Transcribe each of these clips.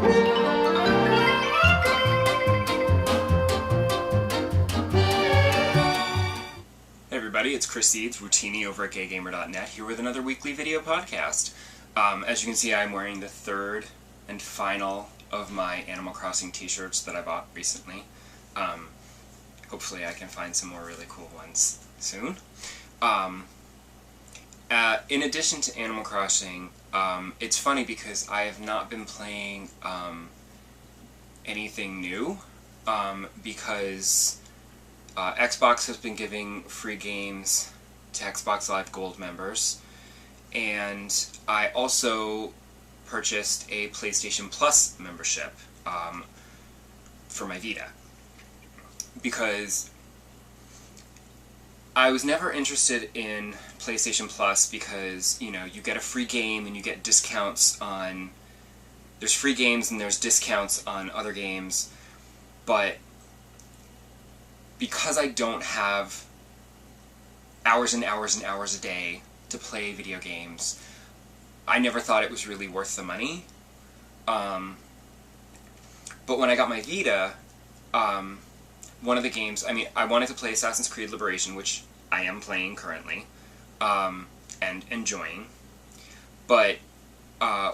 Hey everybody, it's Chris Seeds, Wootini over at GayGamer.net, here with another weekly video podcast. As you can see, I'm wearing the third and final of my Animal Crossing t-shirts that I bought recently. Hopefully I can find some more really cool ones soon. In addition to Animal Crossing, it's funny because I have not been playing anything new, because Xbox has been giving free games to Xbox Live Gold members, and I also purchased a PlayStation Plus membership for my Vita, because I was never interested in PlayStation Plus because, you know, you get a free game and you get discounts on... There's free games and there's discounts on other games, but because I don't have hours and hours and hours a day to play video games, I never thought it was really worth the money. But when I got my Vita, one of the games, I wanted to play Assassin's Creed Liberation, which I am playing currently, and enjoying, but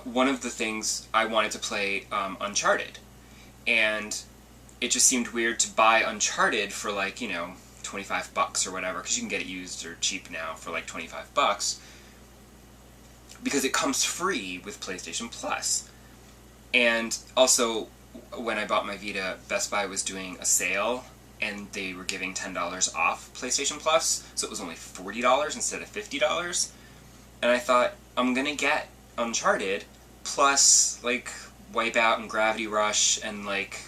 one of the things I wanted to play Uncharted, and it just seemed weird to buy Uncharted for, like, you know, $25 or whatever, because you can get it used or cheap now for like $25, because it comes free with PlayStation Plus. And also, when I bought my Vita, Best Buy was doing a sale, and they were giving $10 off PlayStation Plus, so it was only $40 instead of $50. And I thought, I'm gonna get Uncharted, plus, like, Wipeout and Gravity Rush, and, like,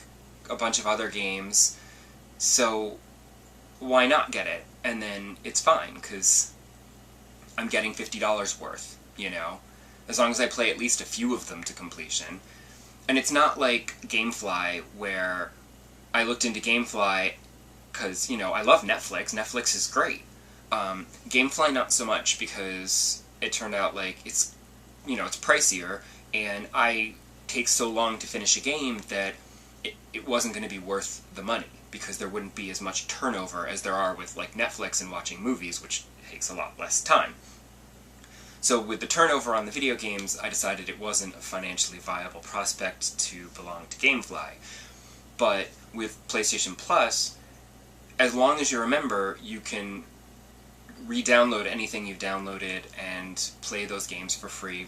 a bunch of other games, so why not get it? And then it's fine, because I'm getting $50 worth, you know, as long as I play at least a few of them to completion. And it's not like GameFly, where I looked into GameFly because, you know, I love Netflix. Netflix is great. GameFly not so much, because it turned out like it's, you know, it's pricier, and I take so long to finish a game that it wasn't going to be worth the money, because there wouldn't be as much turnover as there are with, like, Netflix and watching movies, which takes a lot less time. So with the turnover on the video games, I decided it wasn't a financially viable prospect to belong to GameFly. But with PlayStation Plus, as long as you're a member, you can re-download anything you've downloaded and play those games for free.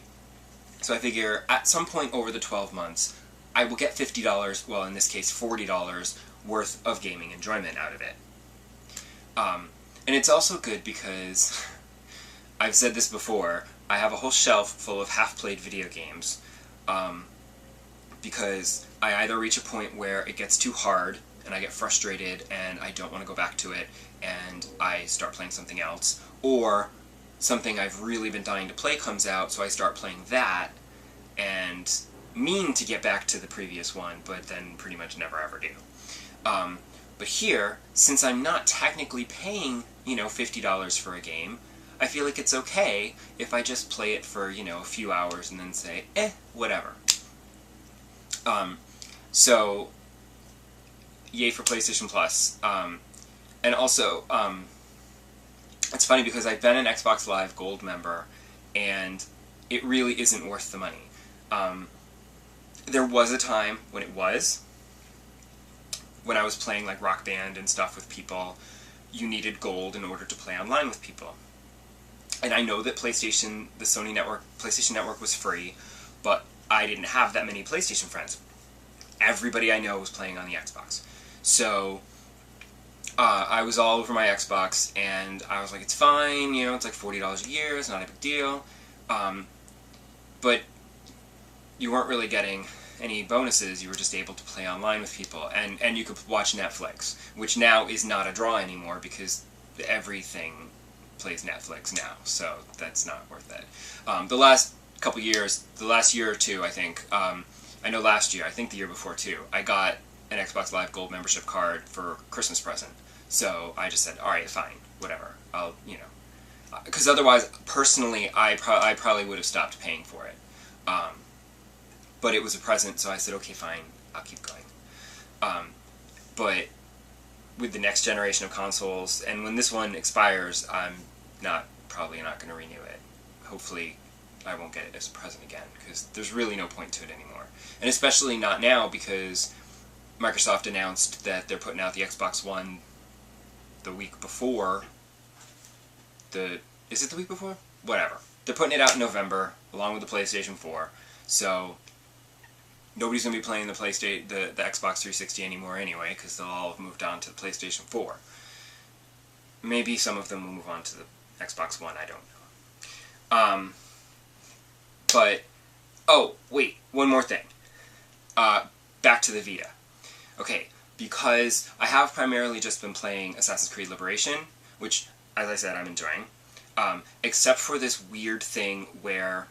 So I figure at some point over the 12 months, I will get $50, well, in this case $40, worth of gaming enjoyment out of it. And it's also good because, I've said this before, I have a whole shelf full of half-played video games, because I either reach a point where it gets too hard, and I get frustrated, and I don't want to go back to it, and I start playing something else, or something I've really been dying to play comes out, so I start playing that, and mean to get back to the previous one, but then pretty much never ever do. But here, since I'm not technically paying, you know, $50 for a game, I feel like it's okay if I just play it for, you know, a few hours and then say, whatever. So, yay for PlayStation Plus. And also, it's funny because I've been an Xbox Live Gold member, and it really isn't worth the money. There was a time when it was. When I was playing like Rock Band and stuff with people, you needed gold in order to play online with people. And I know that PlayStation Network was free, but I didn't have that many PlayStation friends. Everybody I know was playing on the Xbox. So, I was all over my Xbox, and I was like, it's fine, you know, it's like $40 a year, it's not a big deal. But you weren't really getting any bonuses, you were just able to play online with people, and you could watch Netflix, which now is not a draw anymore, because everything plays Netflix now, so that's not worth it. The last couple years, the last year or two, I think, I know last year, I think the year before too, I got an Xbox Live Gold membership card for Christmas present, so I just said, alright, fine, whatever, I'll, you know, because otherwise, personally, I probably would have stopped paying for it. but it was a present, so I said, okay, fine, I'll keep going. But with the next generation of consoles, and when this one expires, I'm probably not going to renew it. Hopefully I won't get it as a present again, because there's really no point to it anymore. And especially not now, because Microsoft announced that they're putting out the Xbox One the week before. Is it the week before? Whatever. They're putting it out in November, along with the PlayStation 4. So nobody's going to be playing the Xbox 360 anymore anyway, because they'll all have moved on to the PlayStation 4. Maybe some of them will move on to the Xbox One, I don't know. But, oh, wait, one more thing. Back to the Vita. Okay, because I have primarily just been playing Assassin's Creed Liberation, which, as I said, I'm enjoying. Except for this weird thing where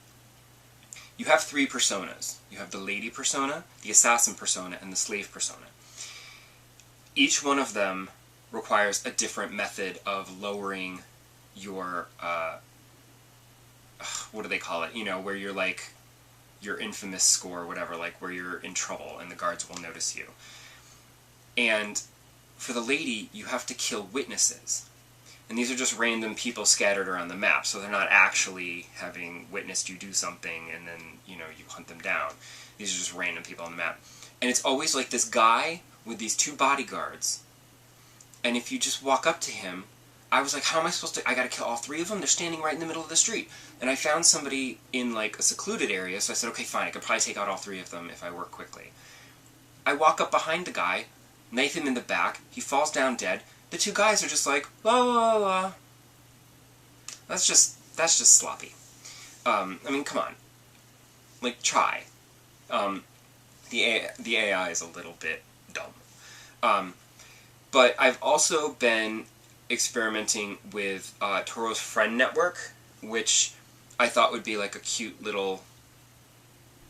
you have 3 personas. You have the lady persona, the assassin persona, and the slave persona. Each one of them requires a different method of lowering your, what do they call it? You know, where you're like, your infamous score or whatever, like where you're in trouble and the guards will notice you. And for the lady, you have to kill witnesses. And these are just random people scattered around the map, so they're not actually having witnessed you do something and then, you know, you hunt them down. These are just random people on the map. And it's always like this guy with these 2 bodyguards. And if you just walk up to him, I was like, how am I supposed to... I gotta kill all 3 of them? They're standing right in the middle of the street. And I found somebody in, like, a secluded area, so I said, okay, fine, I could probably take out all 3 of them if I work quickly. I walk up behind the guy, knife him in the back, he falls down dead. The 2 guys are just like, la la la. That's just sloppy. I mean, come on. Like, try. The AI is a little bit dumb. But I've also been experimenting with Toro's friend network, which I thought would be like a cute little,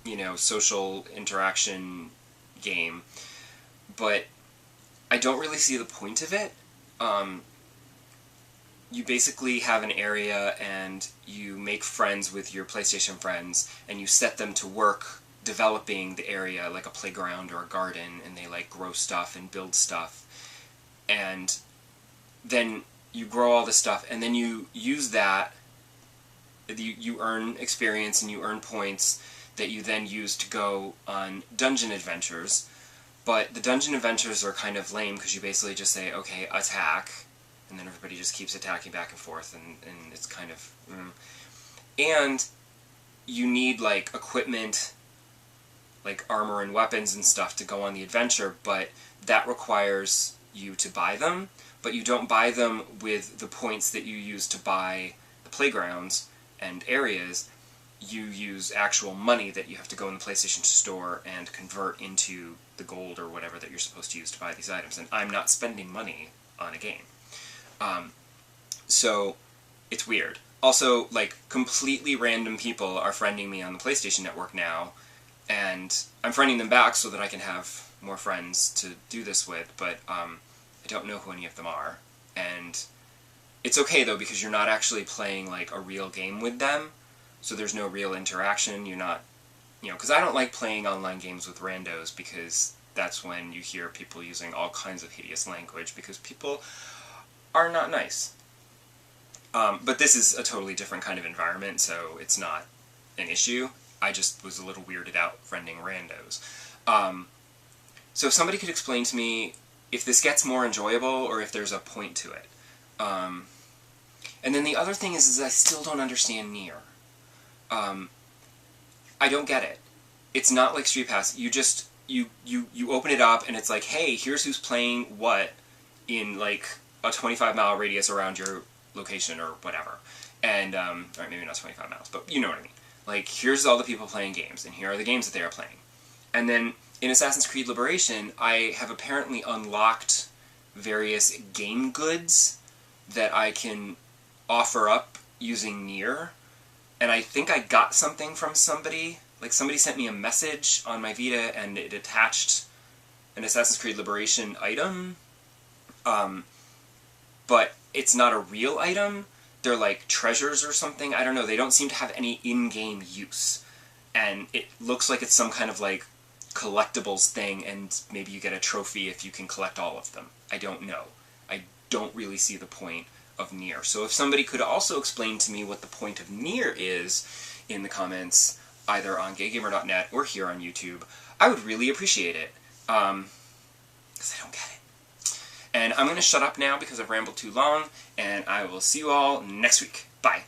you know, social interaction game. But I don't really see the point of it. You basically have an area and you make friends with your PlayStation friends and you set them to work developing the area, like a playground or a garden, and they like grow stuff and build stuff. And then you grow all this stuff and then you use that, you earn experience and you earn points that you then use to go on dungeon adventures. But the dungeon adventures are kind of lame because you basically just say, okay, attack, and then everybody just keeps attacking back and forth, and it's kind of... And you need, like, equipment, like armor and weapons and stuff to go on the adventure, but that requires you to buy them, but you don't buy them with the points that you use to buy the playgrounds and areas. You use actual money that you have to go in the PlayStation Store and convert into the gold or whatever that you're supposed to use to buy these items, and I'm not spending money on a game. So, it's weird. Also, like, completely random people are friending me on the PlayStation Network now, and I'm friending them back so that I can have more friends to do this with, but I don't know who any of them are. And it's okay, though, because you're not actually playing, like, a real game with them, so there's no real interaction. You're not, you know, because I don't like playing online games with randos, because that's when you hear people using all kinds of hideous language, because people are not nice. But this is a totally different kind of environment, so it's not an issue. I just was a little weirded out friending randos. So if somebody could explain to me if this gets more enjoyable or if there's a point to it. And then the other thing is I still don't understand Nier. I don't get it. It's not like Street Pass. You just, you open it up and it's like, hey, here's who's playing what in like a 25-mile radius around your location or whatever. And, or maybe not 25 miles, but you know what I mean. Like, here's all the people playing games, and here are the games that they are playing. And then, in Assassin's Creed Liberation, I have apparently unlocked various game goods that I can offer up using Nier. And I think I got something from somebody. Like, somebody sent me a message on my Vita, and it attached an Assassin's Creed Liberation item. But it's not a real item. They're like treasures or something. I don't know. They don't seem to have any in-game use. and it looks like it's some kind of like collectibles thing, and maybe you get a trophy if you can collect all of them. I don't know. I don't really see the point of Nier. So if somebody could also explain to me what the point of Nier is in the comments, either on gaygamer.net or here on YouTube, I would really appreciate it. Because I don't get it. And I'm going to shut up now because I've rambled too long, and I will see you all next week. Bye.